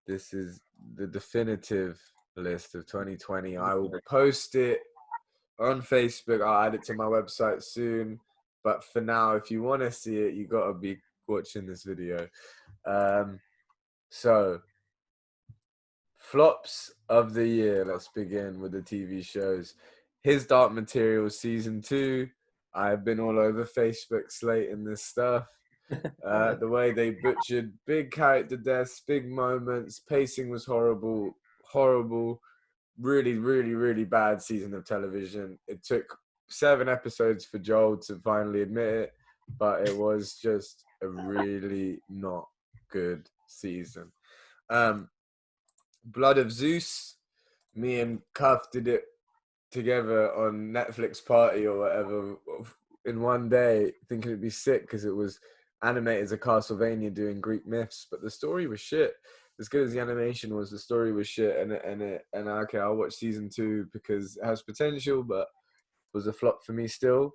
Speaker 1: This is the definitive list of 2020. I will post it on Facebook. I'll add it to my website soon. But for now, if you want to see it, you gotta be watching this video. So flops of the year. Let's begin with the TV shows. His Dark Material season 2. I've been all over Facebook slating this stuff. The way they butchered big character deaths, big moments, pacing was horrible. Really, really, really bad season of television. It took 7 episodes for Joel to finally admit it, but it was just a really not good season. Blood of Zeus, me and Cuff did it together on Netflix party or whatever in one day, thinking it'd be sick because it was animated as a Castlevania doing Greek myths, but the story was shit. As good as the animation was, the story was shit, and okay, I'll watch season 2 because it has potential, but was a flop for me still.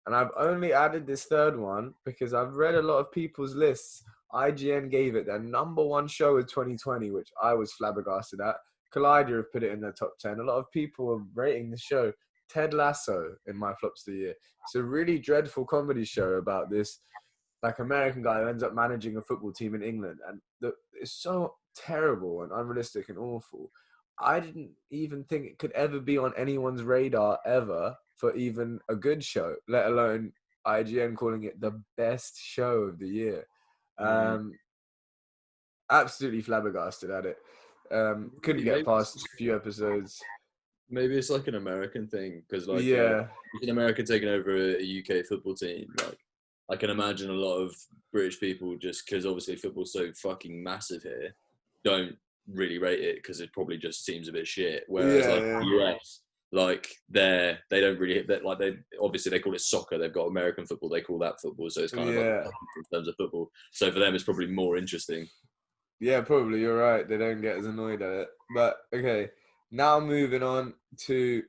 Speaker 1: And I've only added this third one because I've read a lot of people's lists. IGN gave it their #1 show of 2020, which I was flabbergasted at. Collider have put it in their top 10. A lot of people are rating the show. Ted Lasso in my flops of the year. It's a really dreadful comedy show about this like American guy who ends up managing a football team in England, and it's so terrible and unrealistic and awful. I didn't even think it could ever be on anyone's radar ever for even a good show, let alone IGN calling it the best show of the year.
Speaker 2: Mm.
Speaker 1: Absolutely flabbergasted at it. Couldn't
Speaker 2: Maybe,
Speaker 1: get past a few episodes.
Speaker 2: maybe it's like an American thing because, like,
Speaker 1: Yeah,
Speaker 2: an American taking over a UK football team, like, I can imagine a lot of British people, just because obviously football's so fucking massive here, don't really rate it because it probably just seems a bit shit. Whereas like
Speaker 1: yeah,
Speaker 2: the US, like they don't really hit that. Like they obviously they call it soccer. They've got American football. They call that football. So it's kind of like
Speaker 1: yeah.
Speaker 2: in terms of football. So for them, it's probably more interesting.
Speaker 1: Yeah, probably. You're right. They don't get as annoyed at it. But okay, now moving on to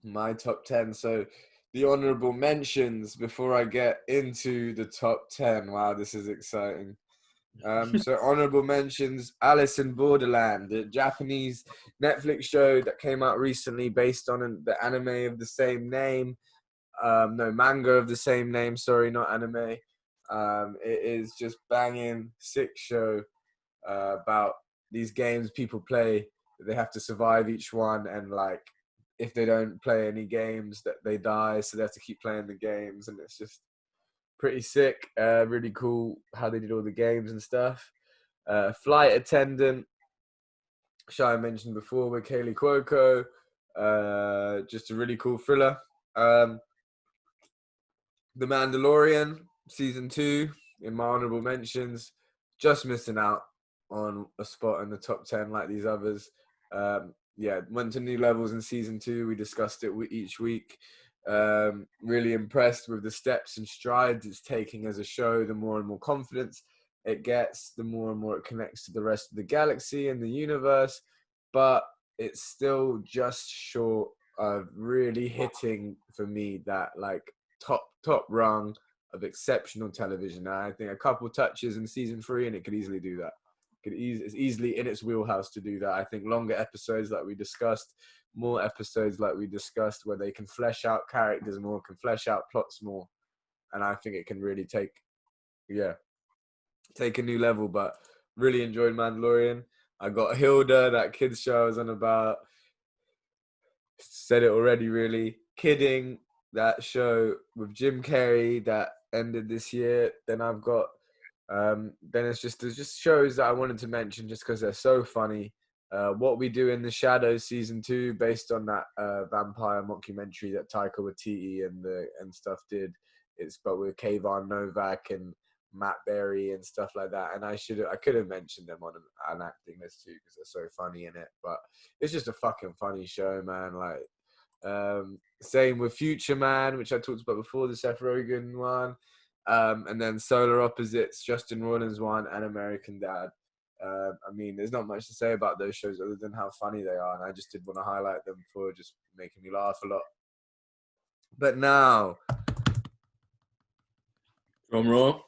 Speaker 1: my top 10. So the honorable mentions before I get into the top 10. Wow, this is exciting. So honorable mentions: Alice in Borderland, the Japanese Netflix show that came out recently based on the anime of the same name. No, manga of the same name. Sorry, not anime. It is just banging, sick show about these games people play. They have to survive each one, and like if they don't play any games, that they die. So they have to keep playing the games, and it's just pretty sick. Really cool how they did all the games and stuff. Flight Attendant, show I mentioned before with Kaylee Cuoco. Just a really cool thriller. The Mandalorian season 2 in my honorable mentions. Just missing out on a spot in the top 10 like these others. Yeah, went to new levels in season 2. We discussed it each week. Really impressed with the steps and strides it's taking as a show. The more and more confidence it gets, the more and more it connects to the rest of the galaxy and the universe. But it's still just short of really hitting for me that like top rung of exceptional television. I think a couple touches in season 3 and it could easily do that. It's easily in its wheelhouse to do that. I think longer episodes like we discussed, more episodes like we discussed where they can flesh out characters more, can flesh out plots more. And I think it can really take a new level. But really enjoyed Mandalorian. I got Hilda, that kids show I was on about. Said it already, really. Kidding, that show with Jim Carrey that ended this year. Then I've got, then there's just shows that I wanted to mention just because they're so funny. What We Do in the Shadows season 2, based on that vampire mockumentary that Taika Waititi and stuff did. But with Kayvon Novak and Matt Berry and stuff like that. And I could have mentioned them on an acting list too because they're so funny in it. But it's just a fucking funny show, man. Like, same with Future Man, which I talked about before, the Seth Rogen one. And then Solar Opposites, Justin Roiland's one, and American Dad. I mean, there's not much to say about those shows other than how funny they are, and I just did want to highlight them for just making me laugh a lot. But now,
Speaker 2: drum roll.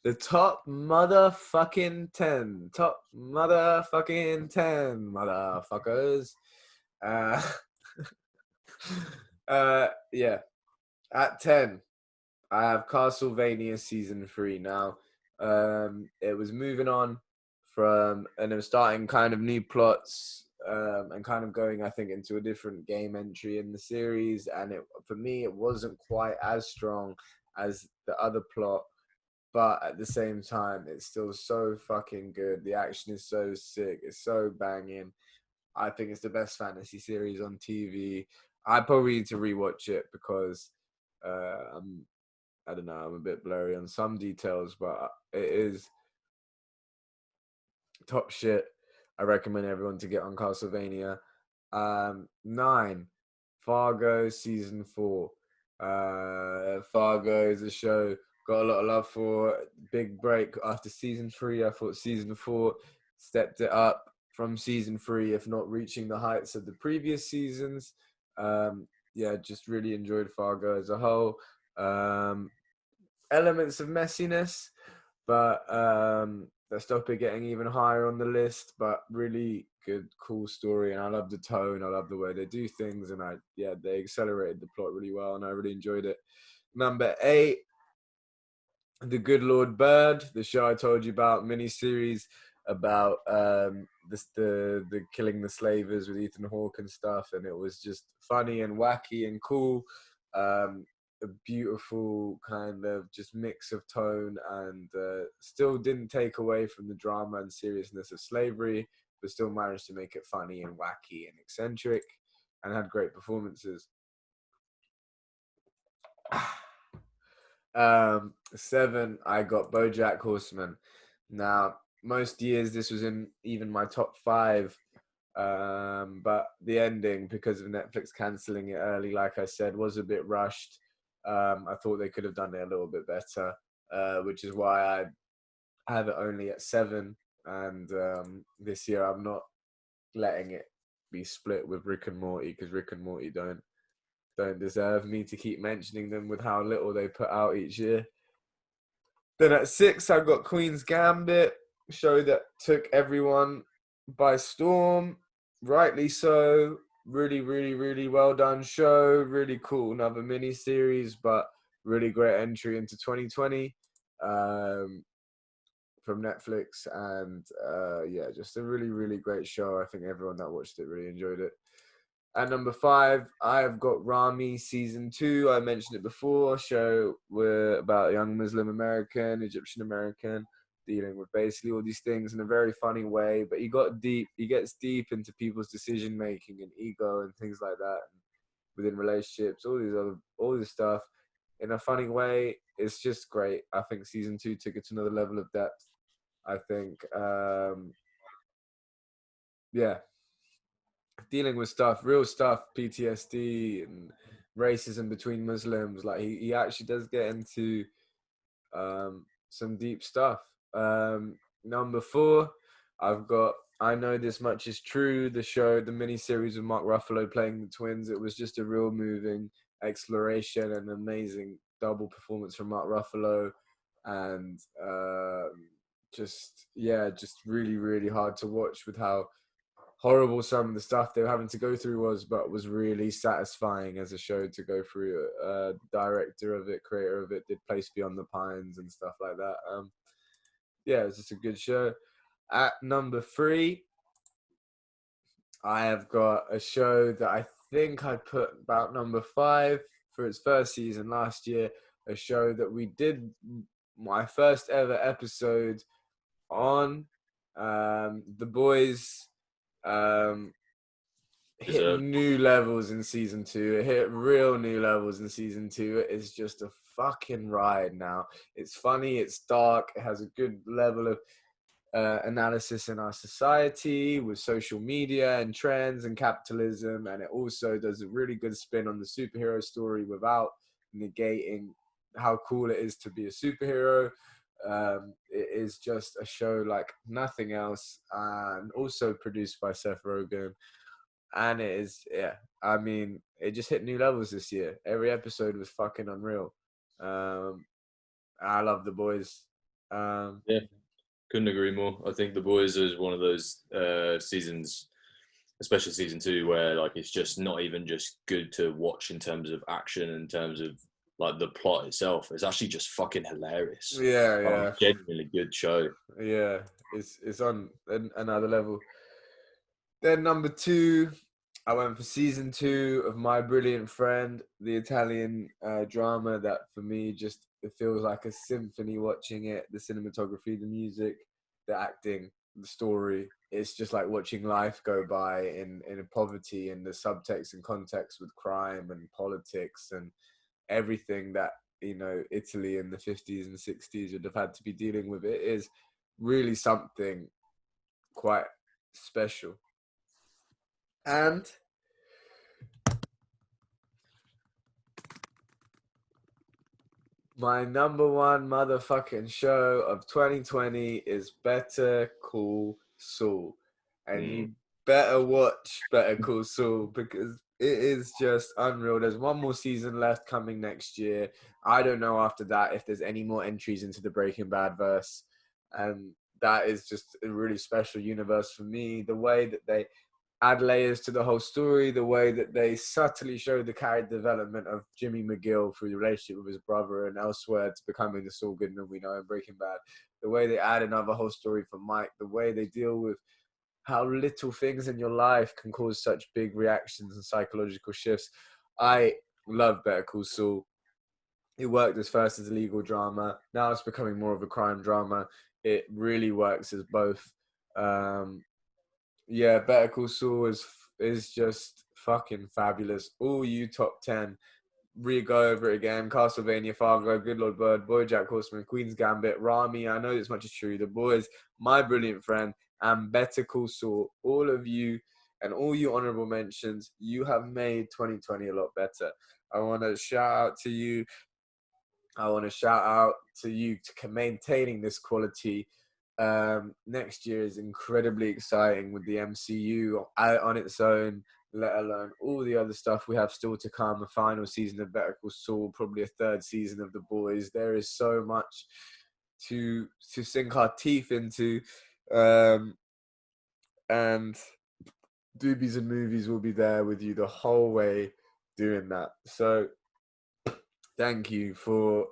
Speaker 1: the top motherfucking 10. Top motherfucking 10, motherfuckers. Yeah. At 10, I have Castlevania Season 3 now. It was moving on and it was starting kind of new plots and kind of going, I think, into a different game entry in the series. And for me, it wasn't quite as strong as the other plot. But at the same time, it's still so fucking good. The action is so sick. It's so banging. I think it's the best fantasy series on TV. I probably need to rewatch it because I don't know, I'm a bit blurry on some details, but it is top shit. I recommend everyone to get on Castlevania. 9, Fargo Season 4. Fargo is a show got a lot of love for. Big break after Season 3. I thought Season 4 stepped it up from Season 3, if not reaching the heights of the previous seasons. Yeah, just really enjoyed Fargo as a whole. Elements of messiness, but that stop it getting even higher on the list. But really good, cool story, and I love the tone. I love the way they do things, and they accelerated the plot really well, and I really enjoyed it. Number 8, The Good Lord Bird, the show I told you about, miniseries about the killing the slavers with Ethan Hawke and stuff, and it was just funny and wacky and cool. A beautiful kind of just mix of tone, and still didn't take away from the drama and seriousness of slavery, but still managed to make it funny and wacky and eccentric, and had great performances. 7, I got BoJack Horseman. Now, most years this was in even my top 5, but the ending, because of Netflix cancelling it early, like I said, was a bit rushed. I thought they could have done it a little bit better, which is why I have it only at 7. And this year I'm not letting it be split with Rick and Morty, because Rick and Morty don't deserve me to keep mentioning them with how little they put out each year. Then at 6, I got Queen's Gambit, a show that took everyone by storm, rightly so. Really, really, really well done show. Really cool, another mini series, but really great entry into 2020 from Netflix. And yeah, just a really, really great show. I think everyone that watched it really enjoyed it. At number 5, I've got Rami Season 2. I mentioned it before. A show about a young Muslim American, Egyptian American, dealing with basically all these things in a very funny way. But he gets deep into people's decision making and ego and things like that, and within relationships, all this stuff in a funny way. It's just great. I think Season 2 took it to another level of depth. I think, yeah, dealing with stuff, real stuff, PTSD and racism between Muslims. Like he actually does get into some deep stuff. Number 4, I've got I Know This Much Is True, the show, the miniseries with Mark Ruffalo playing the twins. It was just a real moving exploration and amazing double performance from Mark Ruffalo, and just really, really hard to watch with how horrible some of the stuff they were having to go through was, but was really satisfying as a show to go through. Director of it, creator of it, did Place Beyond the Pines and stuff like that. Yeah, it's just a good show. At number 3, I have got a show that I think I put about number 5 for its first season last year. A show that we did my first ever episode on, The boys hit
Speaker 2: Deserved.
Speaker 1: new levels in season 2. It hit real new levels in season 2. It is just a fucking ride now. It's funny, it's dark, it has a good level of analysis in our society with social media and trends and capitalism, and it also does a really good spin on the superhero story without negating how cool it is to be a superhero. It is just a show like nothing else, and also produced by Seth Rogen. And it is, yeah, I mean, it just hit new levels this year. Every episode was fucking unreal. I love the boys.
Speaker 2: Yeah, couldn't agree more. I think The Boys is one of those seasons, especially season 2, where like it's just not even just good to watch in terms of action, in terms of like the plot itself. It's actually just fucking hilarious.
Speaker 1: Yeah,
Speaker 2: Like,
Speaker 1: yeah,
Speaker 2: genuinely good show.
Speaker 1: yeah. It's on another level. Then number 2, I went for season 2 of My Brilliant Friend, the Italian drama that for me just it feels like a symphony watching it. The cinematography, the music, the acting, the story. It's just like watching life go by in poverty, and the subtext and context with crime and politics and everything that Italy in the 50s and 60s would have had to be dealing with. It is really something quite special. And my number one motherfucking show of 2020 is Better Call Saul. And
Speaker 2: Mm.
Speaker 1: you better watch Better Call Saul because it is just unreal. There's one more season left coming next year. I don't know after that if there's any more entries into the Breaking Bad verse. And that is just a really special universe for me. The way that they add layers to the whole story, the way that they subtly show the character development of Jimmy McGill through the relationship with his brother and elsewhere to becoming the Saul Goodman we know in Breaking Bad, the way they add another whole story for Mike, the way they deal with how little things in your life can cause such big reactions and psychological shifts. I love Better Call Saul. It worked as first as a legal drama. Now it's becoming more of a crime drama. It really works as both. Yeah, Better Call Saul is just fucking fabulous. All you top 10, go over it again. Castlevania, Fargo, Good Lord Bird, BoJack Horseman, Queen's Gambit, Rami. I know this much is true. The Boys, My Brilliant Friend, and Better Call Saul. All of you and all you honorable mentions, you have made 2020 a lot better. I want to shout out to you. I want to shout out to you to maintaining this quality. Next year is incredibly exciting with the MCU out on its own, let alone all the other stuff we have still to come. A final season of Better Call Saul, probably a third season of The Boys. There is so much to sink our teeth into, and Doobies and Movies will be there with you the whole way doing that. So thank you for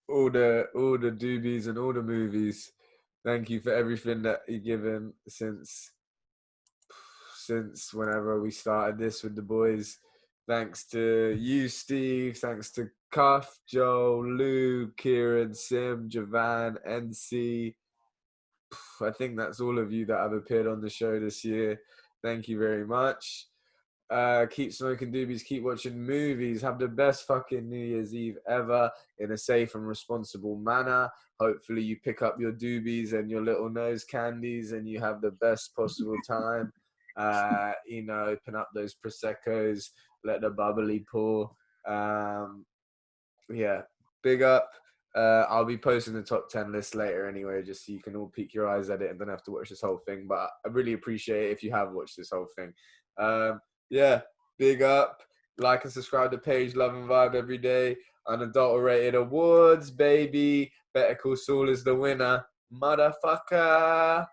Speaker 1: all the Doobies and all the movies. Thank you for everything that you've given since whenever we started this with the boys. Thanks to you, Steve. Thanks to Cuff, Joe, Lou, Kieran, Sim, Javan, NC. I think that's all of you that have appeared on the show this year. Thank you very much. Keep smoking doobies, keep watching movies, have the best fucking New Year's Eve ever in a safe and responsible manner. Hopefully you pick up your doobies and your little nose candies and you have the best possible time. Open up those Prosecco's, let the bubbly pour. Yeah, big up. I'll be posting the top 10 list later anyway, just so you can all peek your eyes at it and don't have to watch this whole thing. But I really appreciate it if you have watched this whole thing. Yeah, big up. Like and subscribe to page Love and Vibe every day. Unadulterated awards, baby. Better Call Saul is the winner. Motherfucker.